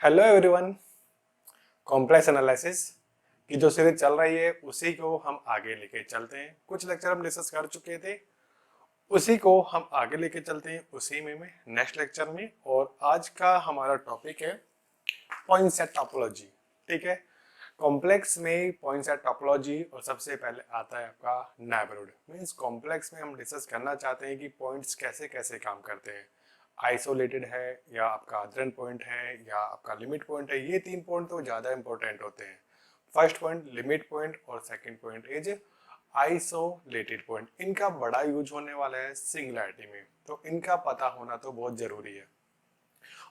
Hello everyone. Complex analysis की जो series चल रही है उसी को हम आगे लेके चलते हैं। कुछ लेक्चर हम डिस्कस कर चुके थे, उसी को हम आगे लेके चलते हैं उसी में नेक्स्ट लेक्चर में। और आज का हमारा टॉपिक है पॉइंट सेट टोपोलॉजी। ठीक है, कॉम्प्लेक्स में पॉइंट सेट टोपोलॉजी और सबसे पहले आता है आपका नेबरहुड। मींस कॉम्प्लेक्स में हम डिस्कस करना चाहते हैं कि पॉइंट्स कैसे कैसे काम करते हैं, आइसोलेटेड है या आपका अदरन पॉइंट है या आपका लिमिट पॉइंट है। ये तीन पॉइंट तो ज़्यादा इंपॉर्टेंट होते हैं। फर्स्ट पॉइंट लिमिट पॉइंट और second point is isolated point. इनका बड़ा यूज होने वाला है सिंगुलैरिटी में, तो इनका पता होना तो बहुत ज़रूरी है।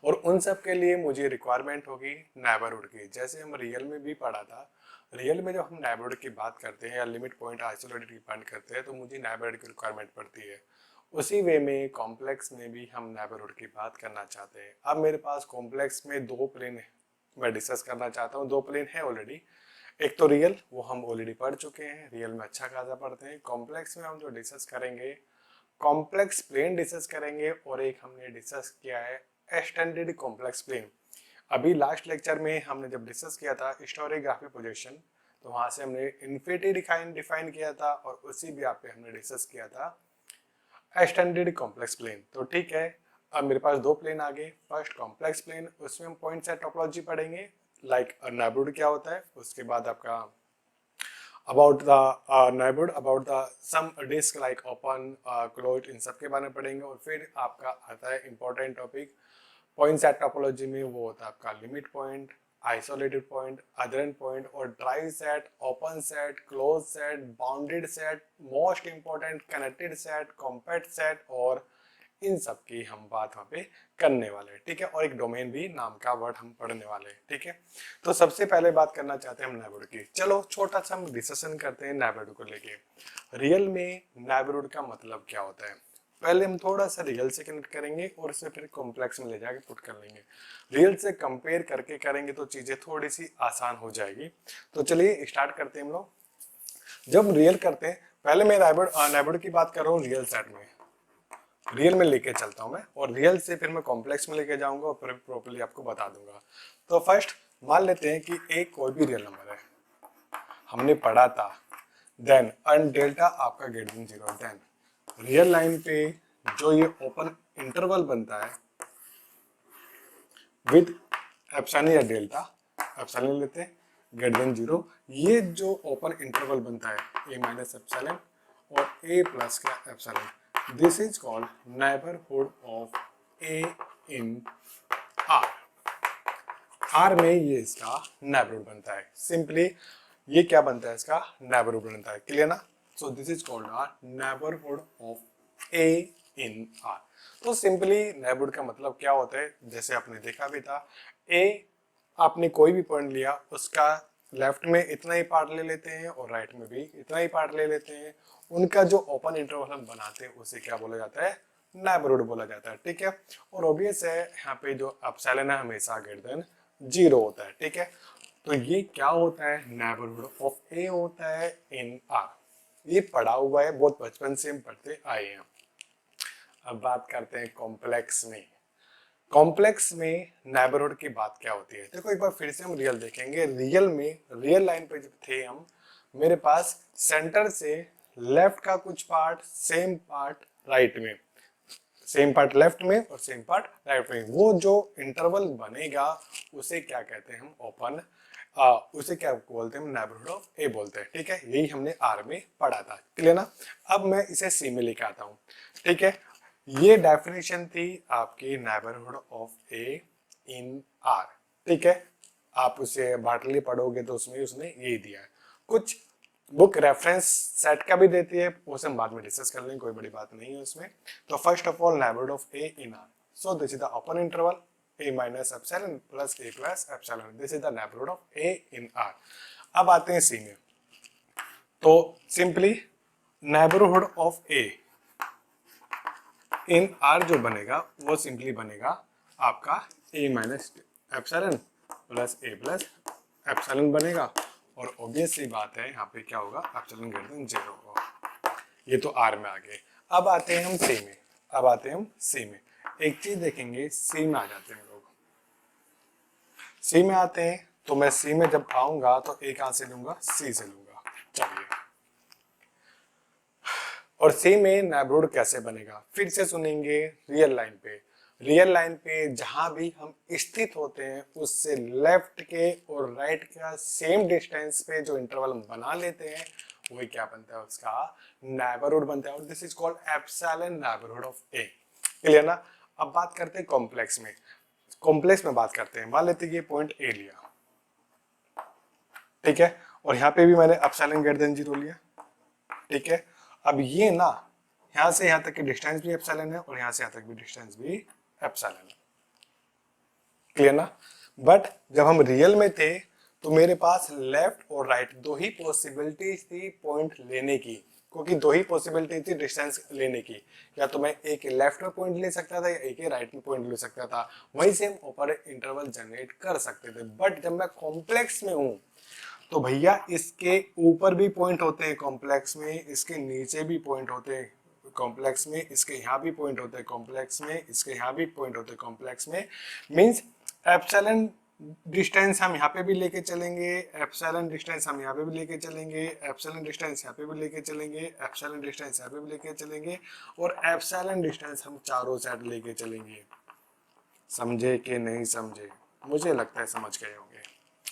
और उन सब के लिए मुझे रिक्वायरमेंट होगी नेबरहुड की। जैसे हम रियल में भी पढ़ा था, रियल में जब हम नेबरहुड की बात करते हैं या लिमिट पॉइंट आइसोलेटेड की बात करते हैं तो मुझे नेबरहुड की रिक्वायरमेंट पड़ती है। उसी वे में कॉम्प्लेक्स में भी हम नेबरहुड की बात करना चाहते हैं। अब मेरे पास कॉम्प्लेक्स में दो प्लेन मैं डिस्कस करना चाहता हूँ। दो प्लेन है ऑलरेडी, एक तो रियल, वो हम ऑलरेडी पढ़ चुके हैं, रियल में अच्छा खासा पढ़ते हैं। कॉम्प्लेक्स में हम जो डिस्कस करेंगे कॉम्प्लेक्स प्लेन डिस्कस करेंगे, और एक हमने डिस्कस किया है एक्सटेंडेड कॉम्प्लेक्स प्लेन। अभी लास्ट लेक्चर में हमने जब डिस्कस किया था हिस्टोरियोग्राफी प्रोजेक्शन, तो वहां से हमने इन्फिनिटी डिफाइन किया था, और उसी भी आप पे हमने डिस्कस किया था एक्सटेंडेड कॉम्प्लेक्स प्लेन। तो ठीक है, अब मेरे पास दो प्लेन आ गए। फर्स्ट कॉम्प्लेक्स प्लेन, उसमें हम पॉइंट सेट टोपोलॉजी पढ़ेंगे, लाइक नेबरहुड क्या होता है। उसके बाद आपका about the neighbourhood, about the some disk like open closed, इन सब के बारे में पढ़ेंगे। और फिर आपका आता है important topic point set topology में, वो होता है आपका limit point, isolated point, adherent point और derived set, open set, close set, bounded set, most important connected set, compact set, और इन सब की हम बात वहाँ पे करने वाले हैं। ठीक है, और एक डोमेन भी नाम का वर्ड हम पढ़ने वाले हैं। ठीक है, तो सबसे पहले बात करना चाहते हैं हम नेबरहुड की। चलो छोटा सा हम डिस्कशन करते हैं नेबरहुड को लेके। रियल में नेबरहुड का मतलब क्या होता है, पहले हम थोड़ा सा रियल से कनेक्ट करेंगे और इसे फिर कॉम्प्लेक्स में ले जाके पुट कर लेंगे। रियल से कंपेयर करके करेंगे तो चीजें थोड़ी सी आसान हो जाएगी। तो चलिए स्टार्ट करते हैं हम लोग। जब रियल करते हैं, पहले मैं नेबरहुड की बात कर रहा हूँ रियल सेट में, रियल में लेके चलता हूँ मैं, और रियल से फिर मैं कॉम्प्लेक्स में लेके जाऊंगा और फिर प्रॉपर्ली आपको बता दूंगा। तो फर्स्ट मान लेते हैं कि एक कोई भी रियल नंबर है, हमने पढ़ा था देन अन डेल्टा आपका greater than 0, then real line पे जो ये ओपन इंटरवल बनता है विद एप्सिलॉन या डेल्टा, एप्सिलॉन लेते हैं ग्रेटर देन 0, ये जो ओपन इंटरवल बनता है ए माइनस एप्सिलॉन और ए प्लस का epsilon, this is called neighbourhood of A in R. R में ये इसका नेबरहुड बनता है। सिंपली ये क्या बनता है, इसका नेबरहुड बनता है। क्लियर ना? सो this is called are neighbourhood of A in are. तो सिंपली नेबरहुड का मतलब क्या होता है, जैसे आपने देखा भी था, ए आपने कोई भी पॉइंट लिया, उसका लेफ्ट में इतना ही पार्ट ले लेते हैं और राइट में भी इतना ही पार्ट ले लेते हैं। उनका जो ओपन इंटरवल हम बनाते हैं उसे क्या बोला जाता है, नेबरहुड बोला जाता है। ठीक है, और ऑब्वियस है यहाँ पे जो एप्सिलॉन है हमेशा ग्रेटर देन 0 होता है। ठीक है, तो ये क्या होता है, नेबरहुड ऑफ ए होता है इन आर। ये पढ़ा हुआ है, बहुत बचपन से हम पढ़ते आए हैं। अब बात करते हैं कॉम्प्लेक्स में। कॉम्प्लेक्स में नेबरहुड की बात क्या होती है, देखो एक बार फिर से हम रियल देखेंगे। रियल में रियल लाइन पे जब थे हम, मेरे पास सेंटर से लेफ्ट का कुछ पार्ट, सेम पार्ट राइट में, सेम पार्ट लेफ्ट में और सेम पार्ट राइट में, वो जो इंटरवल बनेगा उसे क्या कहते हैं हम, ओपन, उसे क्या बोलते हैं हम, नेबरहुड ऑफ ए बोलते हैं। ठीक है, यही हमने आर में पढ़ा था। क्लियर ना? अब मैं इसे सी में लेके आता हूँ। ठीक है, ये डेफिनेशन थी आपकी neighbourhood of A in are. ठीक है, आप उसे बार्टली पढ़ोगे तो उसमें उसने यही दिया है। कुछ बुक रेफरेंस सेट का भी देती है, उसे हम बाद में डिस्कस कर लेंगे, कोई बड़ी बात नहीं है उसमें। तो first of all neighbourhood of A in are, so this is the open interval a minus epsilon plus a plus epsilon, this is the neighborhood of a in R। अब आते हैं C में, तो simply neighbourhood of A in R जो बनेगा वो simply बनेगा आपका a minus epsilon plus a plus epsilon बनेगा, और ऑब्वियस सी बात है यहाँ पे क्या होगा, एप्सिलॉन ग्रेटर देन 0 होगा। ये तो R में आ गए। अब आते हैं हम C में, अब आते हैं हम C में। एक चीज देखेंगे, C में आ जाते हैं लोग। सी में आते हैं, तो मैं सी में जब आऊंगा तो ए कहां से लूंगा, सी से लूंगा। चलिए, और सी में नेबरहुड कैसे बनेगा, फिर से सुनेंगे रियल लाइन पे। रियल लाइन पे जहां भी हम स्थित होते हैं उससे लेफ्ट के और राइट का सेम डिस्टेंस पे जो इंटरवल हम बना लेते हैं वही क्या बनता है, उसका नेबरहुड बनता है। और this is called epsilon neighbourhood of A. Clear ना। अब बात करते हैं कॉम्प्लेक्स में। कॉम्प्लेक्स में बात करते हैं, मान लेते हैं ये पॉइंट ए लिया, ठीक है, और यहाँ पे भी मैंने एप्सिलॉन ग्रेटर देन 0 लिया, ठीक है। अब ये ना यहां से यहां तक की डिस्टेंस भी एप्सिलॉन है और यहां से यहां तक भी डिस्टेंस भी एप्सिलॉन है। क्लियर ना। बट जब हम रियल में थे तो मेरे पास लेफ्ट और राइट दो ही पॉसिबिलिटीज थी पॉइंट लेने की, क्योंकि दो ही पॉसिबिलिटी थी डिस्टेंस लेने की। या तो मैं एक लेफ्ट में पॉइंट ले सकता था या एक राइट में पॉइंट ले सकता था, वहीं से हम ऊपर इंटरवल जनरेट कर सकते थे। बट जब मैं कॉम्प्लेक्स में हूं तो भैया इसके ऊपर भी पॉइंट होते हैं कॉम्प्लेक्स में, इसके नीचे भी पॉइंट होते हैं कॉम्प्लेक्स में, इसके यहाँ भी पॉइंट होते हैं कॉम्प्लेक्स में, इसके यहाँ भी पॉइंट होते हैं कॉम्प्लेक्स में। मींस एप्सिलॉन डिस्टेंस हम यहाँ पे भी लेके चलेंगे, एप्सिलॉन डिस्टेंस हम यहाँ पे भी लेके चलेंगे, एप्सिलॉन डिस्टेंस यहाँ पे भी लेके चलेंगे, एप्सिलॉन डिस्टेंस यहाँ पे भी लेके चलेंगे, और एप्सिलॉन डिस्टेंस हम चारों साइड लेके चलेंगे। समझे कि नहीं समझे? मुझे लगता है समझ गए होंगे।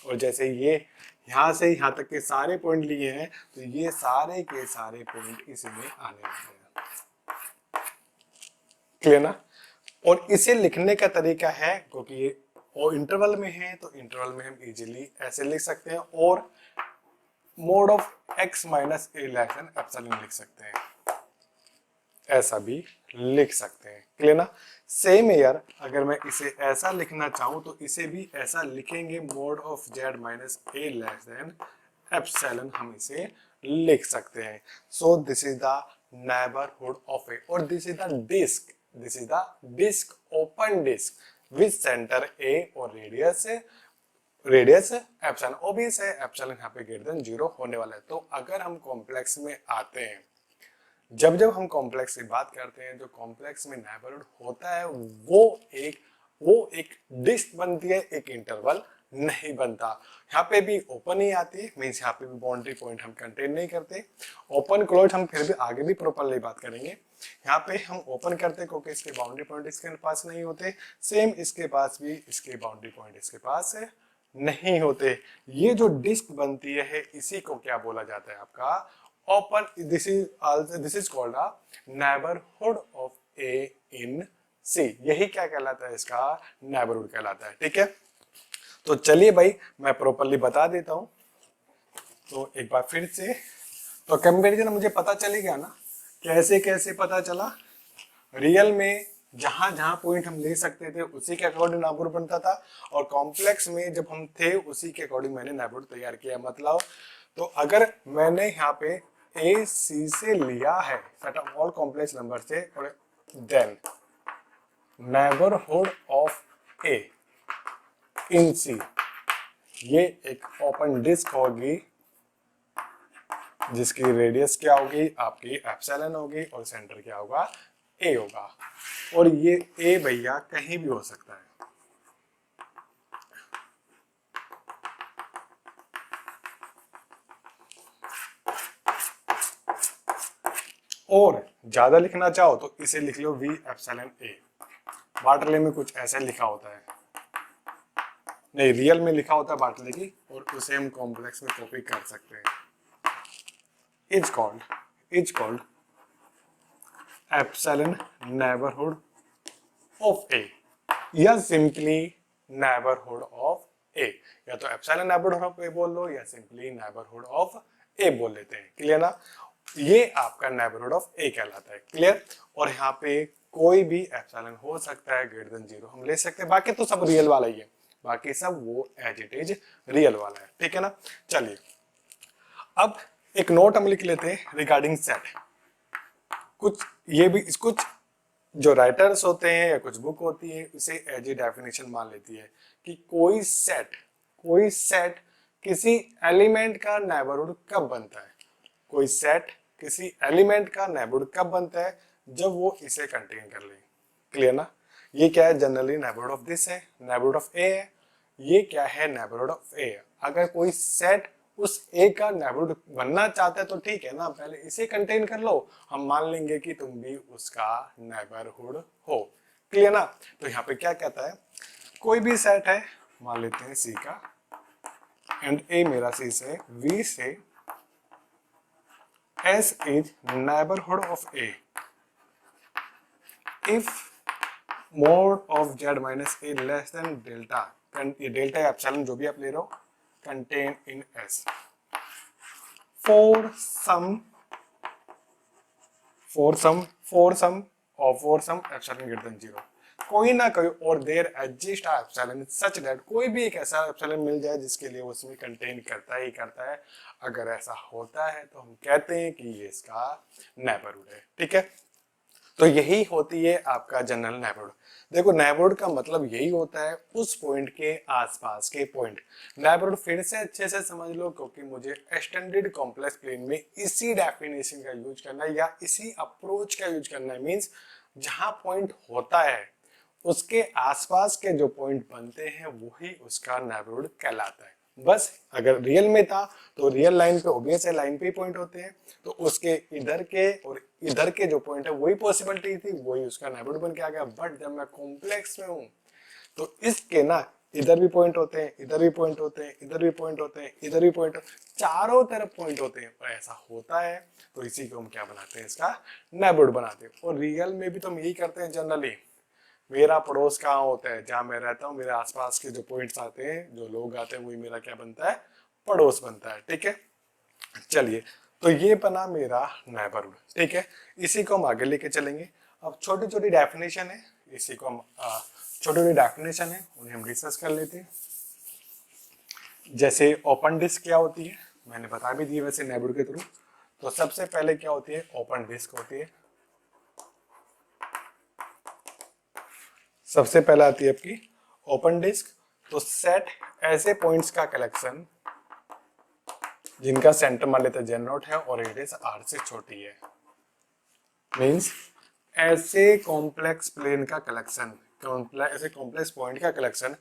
और जैसे ये यहाँ से यहाँ तक के सारे पॉइंट लिए हैं तो ये सारे के सारे पॉइंट इसमें आने वाले हैं। क्लियर ना। और इसे लिखने का तरीका है, क्योंकि ये और इंटरवल में है तो इंटरवल में हम इजीली ऐसे लिख सकते हैं, और mod of x minus A lesson epsilon लिख सकते हैं, ऐसा भी लिख सकते हैं। क्लियर ना। सेम ईयर अगर मैं इसे ऐसा लिखना चाहूं तो इसे भी ऐसा लिखेंगे, mod of z minus a less than epsilon हम इसे लिख सकते हैं। So this is the neighbourhood of a, और this is the disk, this is the disk, open disc with centre a और रेडियस एप्सिलॉन। ऑब्वियस है epsilon यहाँ पे ग्रेटर देन 0 होने वाला है। तो अगर हम कॉम्प्लेक्स में आते हैं, जब जब हम कॉम्प्लेक्स की बात करते हैं, जो कॉम्प्लेक्स में नेबरहुड होता है वो एक डिस्क बनती है, एक इंटरवल नहीं बनता। यहाँ पे भी ओपन ही आती है, मीन्स यहाँ पे भी बाउंड्री पॉइंट हम कंटेन नहीं करते। ओपन क्लोज हम फिर भी आगे भी प्रॉपरली बात करेंगे। यहाँ पे हम ओपन करते क्योंकि इसके बाउंड्री पॉइंट इसके पास नहीं होते, सेम इसके पास भी इसके बाउंड्री पॉइंट इसके पास नहीं होते। ये जो डिस्क बनती है इसी को क्या बोला जाता है, आपका open. This is called a neighbourhood of A in C. यही क्या कहलाता है, इसका नेबरहुड कहलाता है। ठीक है, तो चलिए भाई मैं प्रॉपरली बता देता हूं। तो एक बार फिर से, तो कंपैरिजन मुझे पता चलेगा ना, कैसे कैसे पता चला। रियल में जहां जहां पॉइंट हम ले सकते थे उसी के अकॉर्डिंग नेबरहुड बनता था, और कॉम्प्लेक्स में जब हम थे उसी के अकॉर्डिंग मैंने नेबरहुड तैयार किया। मतलब तो अगर मैंने यहाँ पे ए सी से लिया है set of all complex number से, और then neighbourhood of A in सी, ये एक ओपन डिस्क होगी जिसकी रेडियस क्या होगी, आपकी एप्सिलॉन होगी, और सेंटर क्या होगा, ए होगा। और ये ए भैया कहीं भी हो सकता है। और ज्यादा लिखना चाहो तो इसे लिख लो वी एप्सिलॉन ए। बार्टले में कुछ ऐसे लिखा होता है, नहीं रियल में लिखा होता है बार्टले की, और उसे हम कॉम्प्लेक्स में कॉपी कर सकते हैं। Is called epsilon neighbourhood of a, या सिंपली नेबरहुड ऑफ ए। या तो एप्सिलॉन नेबरहुड ऑफ ए बोल लो या सिंपली नेबरहुड ऑफ ए बोल लेते हैं। क्लियर ना। ये आपका नेबरहुड ऑफ ए कहलाता है। क्लियर। और यहाँ पे कोई भी एप्सिलॉन हो सकता है ग्रेटर देन 0 हम ले सकते हैं, बाकी तो सब रियल वाला ही है, बाकी सब वो एज इट इज रियल वाला है। ठीक है ना। चलिए अब एक नोट हम लिख लेते हैं रिगार्डिंग सेट। कुछ ये भी कुछ जो राइटर्स होते हैं या कुछ बुक होती है उसे एज ए डेफिनेशन मान लेती है कि कोई सेट किसी एलिमेंट का नेबरहुड कब बनता है। कोई सेट किसी एलिमेंट का नेबरहुड कब बनता है, जब वो इसे कंटेन कर ले। क्लियर ना। ये क्या है, जनरली नेबरहुड ऑफ दिस है, नेबरहुड ऑफ ए है, ये क्या है, नेबरहुड ऑफ ए। अगर कोई सेट उस ए का नेबरहुड बनना चाहता है तो ठीक है ना, पहले इसे कंटेन कर लो, हम मान लेंगे कि तुम भी उसका नेबरहुड हो। क्लियर ना। तो यहाँ पे क्या कहता है, कोई भी सेट है, मान लेते हैं सी का, एंड ए मेरा सी से, वी से S is neighbourhood of A if mode of Z minus a less then delta, ये डेल्टा या एप्सिलॉन जो भी आप ले रहे हो, contain in S for some epsilon greater than 0, कोई ना कोई और there exist a epsilon such that, कोई भी एक ऐसा एप्सिलॉन मिल जाए जिसके लिए उसमें कंटेन करता ही करता है। अगर ऐसा होता है तो हम कहते हैं कि ये इसका नेबरहुड है। ठीक है, तो यही होती है आपका जनरल नेबरहुड। देखो नेबरहुड का मतलब यही होता है उस पॉइंट के आसपास के पॉइंट। नेबरहुड फिर से अच्छे से समझ लो, क्योंकि मुझे एक्सटेंडेड कॉम्प्लेक्स प्लेन में इसी डेफिनेशन का यूज करना है या इसी अप्रोच का यूज करना है। मींस जहां पॉइंट होता है उसके आसपास के जो पॉइंट बनते हैं वही उसका नेबरहुड कहलाता है। बस अगर रियल में था तो रियल लाइन पे ऑब्वियस है, लाइन पे ही पॉइंट होते हैं, तो उसके इधर के और इधर के जो पॉइंट है वही पॉसिबिलिटी थी, वही उसका नेबरहुड बन के आ गया। बट जब मैं कॉम्प्लेक्स में हूं तो इसके ना इधर भी पॉइंट होते हैं, इधर भी पॉइंट होते हैं, इधर भी पॉइंट होते हैं, इधर भी पॉइंट, चारों तरफ पॉइंट होते हैं। और ऐसा होता है तो इसी को हम क्या बनाते हैं, इसका नेबरहुड बनाते हैं। और रियल में भी तो हम यही करते हैं जनरली। मेरा पड़ोस कहाँ होता है, जहां मैं रहता हूँ, मेरे आसपास के जो पॉइंट्स आते हैं, जो लोग आते हैं, वही मेरा क्या बनता है, पड़ोस बनता है। ठीक है, चलिए, तो ये बना मेरा नेबरहुड। ठीक है, इसी को हम आगे लेके चलेंगे। अब छोटी छोटी डेफिनेशन है, इसी को हम छोटी छोटी डेफिनेशन है, उन्हें हम डिस्कस कर लेते हैं। जैसे ओपन डिस्क क्या होती है, मैंने बता भी दी वैसे नेबरहुड के थ्रू। तो सबसे पहले क्या होती है, ओपन डिस्क होती है। सबसे पहले आती है आपकी ओपन डिस्क। तो सेट ऐसे पॉइंट्स का कलेक्शन जिनका सेंटर मान लेते हैं जेड नॉट है और रेडियस आर से छोटी है। मींस ऐसे कॉम्प्लेक्स प्लेन का कलेक्शन, ऐसे कॉम्प्लेक्स पॉइंट का कलेक्शन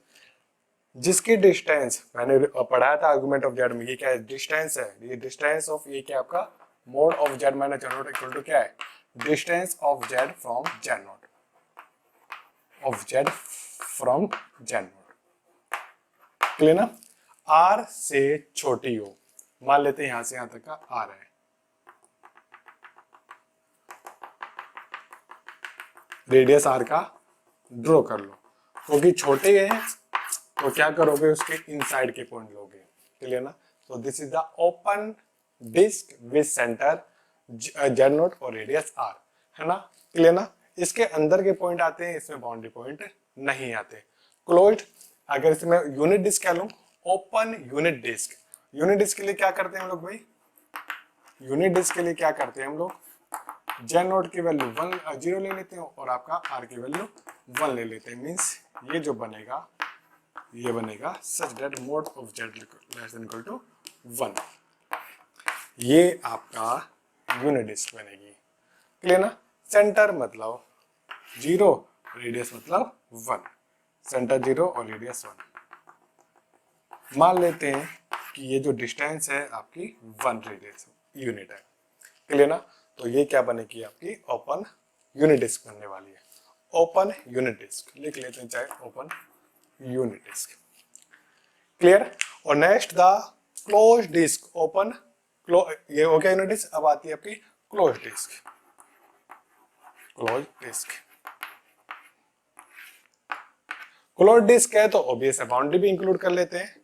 जिसकी डिस्टेंस, मैंने पढ़ाया था आर्गुमेंट ऑफ जेड में, ये क्या है, डिस्टेंस है। ये डिस्टेंस ऑफ ये क्या आपका mod of Z minus Z not equal to क्या है, distance of Z from Z not, of Z from Z not. Clear ना। आर से छोटी हो, मान लेते हैं यहां से यहां तक का आर है, रेडियस आर का ड्रॉ कर लो, क्योंकि छोटे हैं तो क्या करोगे, उसके इनसाइड के पॉइंट लोगे। क्लियर ना। तो this is the open disc with centre Z not और रेडियस आर, है ना। क्लियर ना। इसके अंदर के पॉइंट आते हैं, इसमें बाउंड्री पॉइंट नहीं आते। क्लोज्ड, अगर इसमें यूनिट डिस्क कह लूं, open unit disc. Unit disc के लिए क्या करते हैं हम लोग भाई, यूनिट डिस्क के लिए क्या करते हैं हम लोग, जेड नॉट की वैल्यू 0 ले लेते हैं और आपका आर की वैल्यू 1 ले लेते हैं। मींस ये जो बनेगा, ये बनेगा such that mod of Z less than equal to 1। ये आपका यूनिट डिस्क बनेगी। क्लियर ना। सेंटर मतलब 0, रेडियस मतलब 1, सेंटर 0 और रेडियस 1। मान लेते हैं कि ये जो डिस्टेंस है आपकी 1 रेडियस यूनिट है। क्लियर ना। तो ये क्या बनेगी, आपकी ओपन यूनिट डिस्क बनने वाली है। ओपन यूनिट डिस्क लिख लेते हैं, चाहे ओपन यूनिट डिस्क। क्लियर। और next the close disc. Open ये हो गया यूनिट डिस्क। अब आती है आपकी close disc. Close disc, close disc है तो ऑब्वियस है बाउंड्री भी इंक्लूड कर लेते हैं।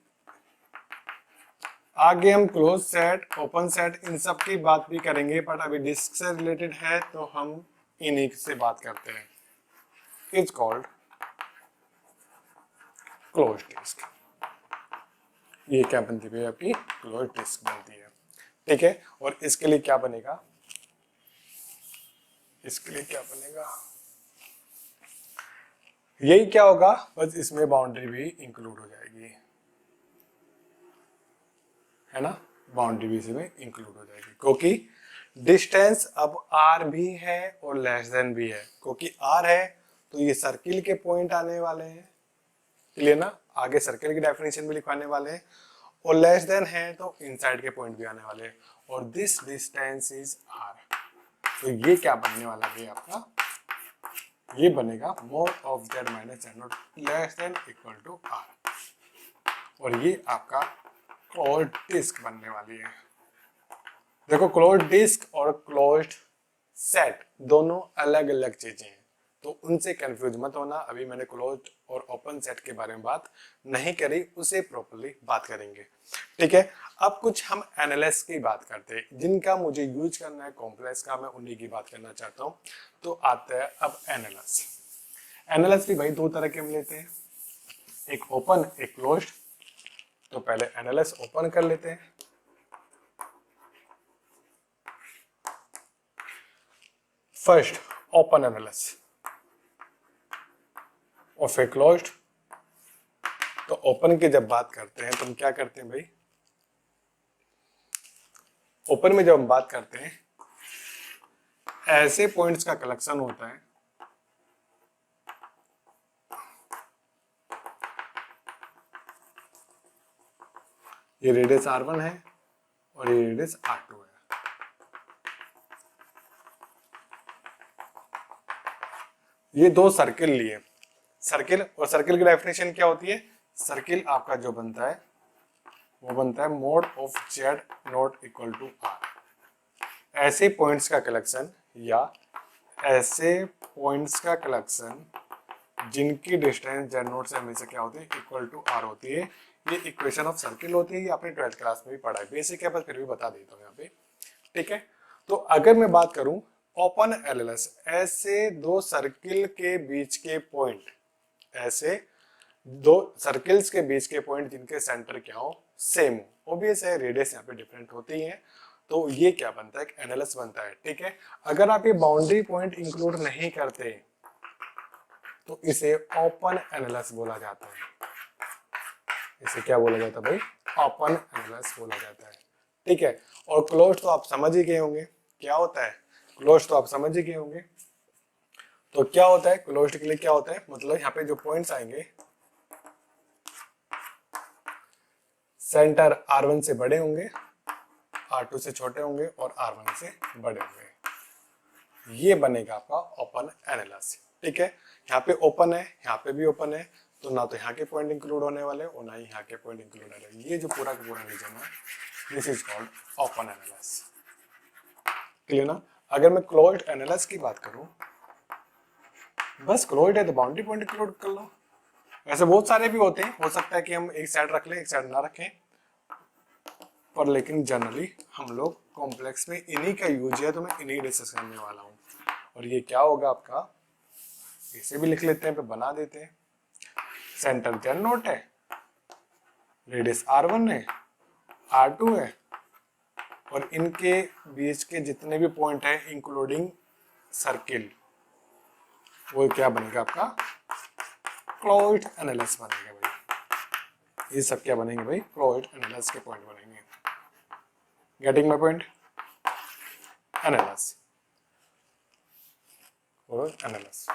आगे हम क्लोज सेट, ओपन सेट, इन सब की बात भी करेंगे, बट अभी डिस्क से रिलेटेड है तो हम इन्हीं से बात करते हैं। Is called close disc. ये क्या बनती है आपकी, क्लोज डिस्क बनती है। ठीक है। और इसके लिए क्या बनेगा, इसके लिए क्या बनेगा, यही क्या होगा, बस इसमें बाउंड्री भी इंक्लूड हो जाएगी, है ना। बाउंड्री भी इसमें इंक्लूड हो जाएगी, क्योंकि डिस्टेंस अब आर भी है और लेस देन भी है। क्योंकि आर है तो ये सर्किल के पॉइंट आने वाले हैं। क्लियर ना। आगे सर्किल की डेफिनेशन भी लिखवाने वाले हैं, और लेस देन है तो इनसाइड के पॉइंट भी आने वाले हैं, और दिस डिस्टेंस इज आर। तो ये क्या बनने वाला है आपका, ये बनेगा mod of Z minus Z not less than equal to are, और ये आपका क्लोज्ड डिस्क बनने वाली है। देखो क्लोज्ड डिस्क और क्लोज्ड सेट दोनों अलग अलग चीजें हैं, तो उनसे कंफ्यूज मत होना। अभी मैंने क्लोज्ड और ओपन सेट के बारे में बात नहीं करी, उसे प्रॉपर्ली बात करेंगे, ठीक है। अब कुछ हम एनालिसिस की बात करते हैं, जिनका मुझे यूज करना है कॉम्प्लेक्स का, मैं उन्हीं की बात करना चाहता हूँ। तो आता है अब एनालिसिस। एनालिसिस भी भाई दो तरह के हम लेते हैं, एक ओपन एक क्लोज्ड। तो पहले एनालिसिस ओपन कर लेते हैं। फर्स्ट ओपन एनालिसिस और फिर क्लोज्ड। तो ओपन की जब बात करते हैं तो हम क्या करते हैं भाई, ओपन में जब हम बात करते हैं ऐसे पॉइंट्स का कलेक्शन होता है ये रेडियस R1 है और ये रेडियस R2 है। ये दो सर्किल लिए, सर्किल और सर्किल की डेफिनेशन क्या होती है, सर्किल आपका जो बनता है वो बनता है mod of Z not equal to R. ऐसे पॉइंट्स का कलेक्शन या ऐसे पॉइंट्स का कलेक्शन जिनकी डिस्टेंस जेड नॉट से हमेशा क्या होती है, इक्वल टू आर होती है। ये इक्वेशन ऑफ सर्किल होती है, ये आपने 12th क्लास में भी पढ़ा है, बेसिक है पर फिर भी बता देता हूँ यहाँ पे, ठीक है। तो अगर मैं बात करूं ओपन एनालिसिस, ऐसे दो सर्किल के बीच के पॉइंट, ऐसे दो सर्किल्स के बीच के पॉइंट जिनके सेंटर क्या हो, सेम हो, ऑब्वियस है रेडियस यहाँ पे डिफरेंट होती है, तो ये क्या बनता है, एक एनालिसिस बनता है, ठीक है। अगर आप ये बाउंड्री पॉइंट इंक्लूड नहीं करते तो इसे ओपन एनालिसिस बोला जाता है। इसे क्या बोला जाता है भाई, ओपन एनालिसिस बोला जाता है, ठीक है। और क्लोज तो आप समझ ही गए होंगे क्या होता है, क्लोज तो आप समझ ही गए होंगे। तो क्या होता है क्लोज्ड के लिए, क्या होता है मतलब यहाँ पे जो पॉइंट्स आएंगे सेंटर R1 से बड़े होंगे, R2 से छोटे होंगे और R1 से बड़े होंगे, ये बनेगा आपका ओपन एनालिसिस, ठीक है। यहाँ पे ओपन है, यहाँ पे भी ओपन है, तो ना तो यहाँ के पॉइंट इंक्लूड होने वाले और ना ही यहाँ के पॉइंट इंक्लूड होने वाले, ये जो पूरा का पूरा रीजन है this is called open analysis, clear ना। अगर मैं क्लोज्ड एनालिसिस की बात करूं, बस क्लोज्ड है तो बाउंड्री पॉइंट इंक्लूड कर लो, ऐसे बहुत सारे भी होते हैं, हो सकता है कि हम एक साइड रख लें एक साइड ना रखें, पर लेकिन जनरली हम लोग कॉम्प्लेक्स में इन्हीं का यूज है, तो मैं इन्हीं डिस्कस करने वाला हूं। और ये क्या होगा आपका, इसे भी लिख लेते हैं, पे बना देते हैं, सेंटर जेड नॉट है, रेडियस R1 है, R2 है, और इनके बीच के जितने भी पॉइंट है इंक्लूडिंग सर्किल, वो क्या बनेगा आपका क्लोज्ड एनालिसिस बनेगा भाई। ये सब क्या बनेंगे भाई, क्लोज्ड एनालिसिस के पॉइंट बनेंगे। गेटिंग माय पॉइंट, एनालिसिस और एनालिसिस,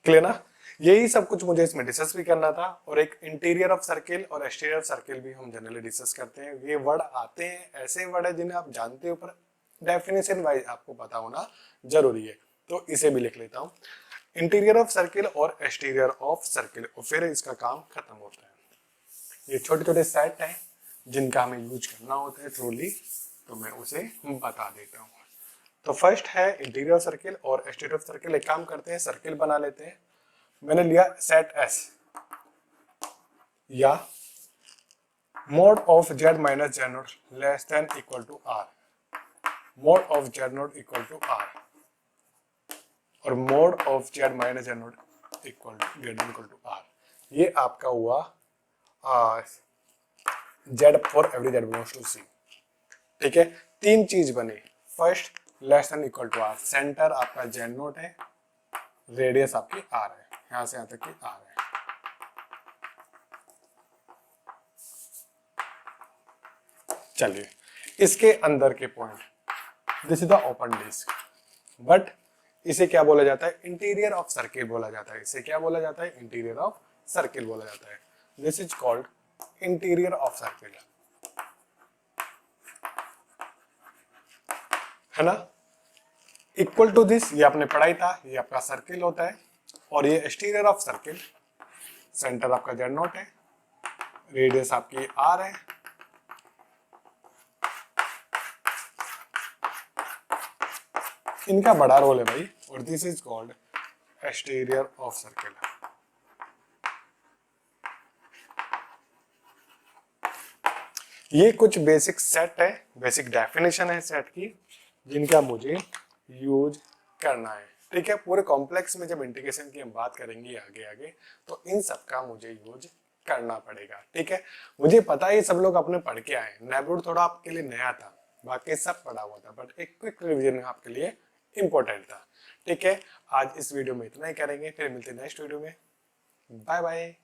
क्लियर ना। यही सब कुछ मुझे इसमें डिस्कस भी करना था, और एक इंटीरियर ऑफ सर्किल और एक्सटीरियर सर्किल भी हम जनरली डिस्कस करते हैं। ये वर्ड आते हैं, ऐसे वर्ड है जिन्हें आप जानते हो पर डेफिनेशन वाइज आपको पता होना जरूरी है, तो इसे भी लिख लेता हूं, इंटीरियर ऑफ सर्किल और एक्सटीरियर ऑफ सर्किल, और फिर इसका काम खत्म होता है। ये छोटे छोटे सेट हैं जिनका हमें यूज करना होता है ट्रूली, तो मैं उसे बता देता हूँ। तो फर्स्ट है इंटीरियर सर्किल और एक्सटीरियर सर्किल। एक काम करते हैं, सर्किल बना लेते हैं। मैंने लिया सेट S या mod of Z minus Z not less than equal to r, mod of Z not equal to are, और mod of Z minus Z not equal to r. ये आपका हुआ z for every z belongs to C, ठीक है। तीन चीज बने, first less than equal to r, centre आपका जेड नॉट है, रेडियस आपकी आर है, यहां से यहां तक की आर है। चलिए इसके अंदर के point, this is the open disc, but इसे क्या बोला जाता है? इंटीरियर ऑफ सर्किल बोला जाता है। इसे क्या बोला जाता है? इंटीरियर ऑफ सर्किल बोला जाता है। This is called interior of circle, है ना। इक्वल टू दिस, ये आपने पढ़ाई था, ये आपका सर्किल होता है और ये एक्सटीरियर ऑफ सर्किल, सेंटर आपका Z0 है, रेडियस आपकी R है, इनका बड़ा रोल है भाई, और this is called exterior of circle. ये कुछ बेसिक सेट है, बेसिक डेफिनेशन है सेट की, जिनका मुझे यूज करना है। ठीक है, पूरे कॉम्प्लेक्स में जब इंटीग्रेशन की हम बात करेंगे आगे आगे, तो इन सब का मुझे यूज करना पड़ेगा। ठीक है, मुझे पता है सब लोग अपने पढ़ के आए, नेबरूड थोड़ा आपके लिए नया था, बाकी सब पढ़ा हुआ था, बट एक क्विक रिवीजन आपके लिए इंपॉर्टेंट था। ठीक है, आज इस वीडियो में इतना ही करेंगे, फिर मिलते हैं नेक्स्ट वीडियो में। Bye bye.